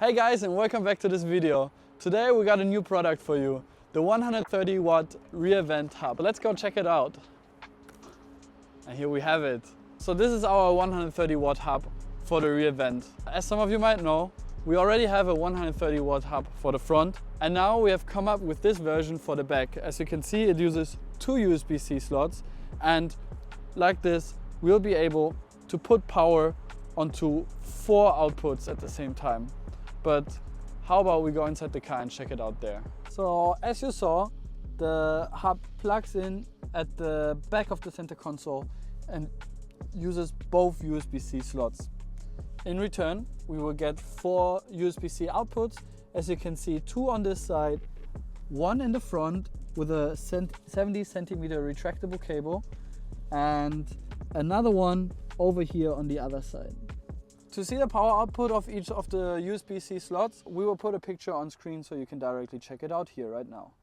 Hey guys, and welcome back to this video. Today we got a new product for you, the 130 watt rear vent hub. Let's go check it out. And here we have it. So this is our 130 watt hub for the rear vent. As some of you might know, we already have a 130 watt hub for the front, and now we have come up with this version for the back. As you can see, it uses two USB-C slots, and like this we'll be able to put power onto 4 outputs at the same time. But how about we go inside the car and check it out there. So as you saw, the hub plugs in at the back of the center console and uses both USB-C slots. In return, we will get 4 USB-C outputs. As you can see, 2 on this side, 1 in the front with a 70 centimeter retractable cable, and another one over here on the other side. To see the power output of each of the USB-C slots, we will put a picture on screen so you can directly check it out here right now.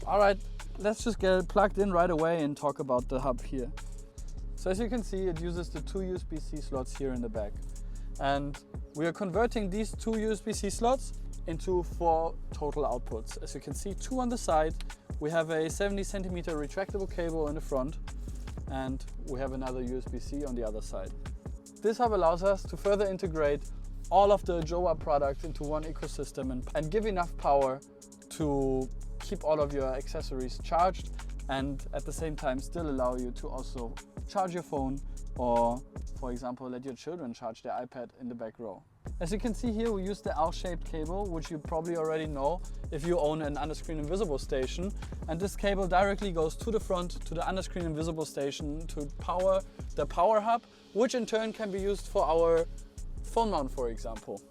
Alright, let's just get it plugged in right away and talk about the hub here. So as you can see, it uses the 2 USB-C slots here in the back. And we are converting these 2 USB-C slots into 4 total outputs. As you can see, 2 on the side, we have a 70 centimeter retractable cable in the front, and we have another USB-C on the other side. This hub allows us to further integrate all of the Jowua products into one ecosystem and give enough power to keep all of your accessories charged, and at the same time still allow you to also charge your phone, or for example let your children charge their iPad in the back row. As you can see here, we use the L-shaped cable, which you probably already know if you own an underscreen invisible station, and this cable directly goes to the front to the underscreen invisible station to power the power hub, which in turn can be used for our phone mount, for example.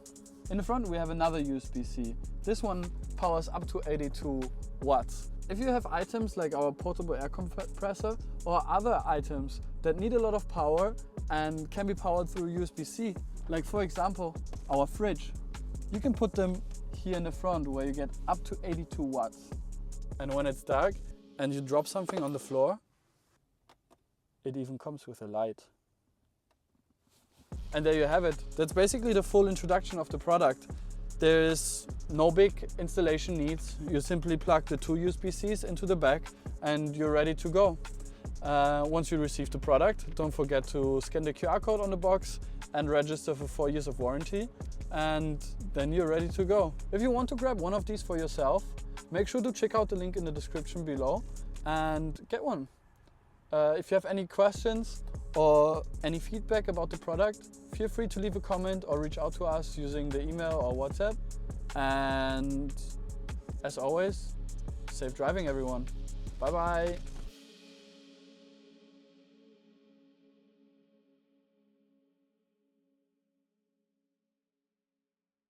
In the front we have another USB-C. This one powers up to 82 watts. If you have items like our portable air compressor or other items that need a lot of power and can be powered through USB-C, like for example our fridge, you can put them here in the front where you get up to 82 watts. And when it's dark and you drop something on the floor, it even comes with a light. And there you have it. That's basically the full introduction of the product. There is no big installation needs. You simply plug the 2 USB-Cs into the back and you're ready to go. Once you receive the product, don't forget to scan the QR code on the box and register for 4 years of warranty, and then you're ready to go. If you want to grab one of these for yourself, make sure to check out the link in the description below and get one. If you have any questions or any feedback about the product, feel free to leave a comment or reach out to us using the email or WhatsApp. And as always, safe driving everyone. Bye bye.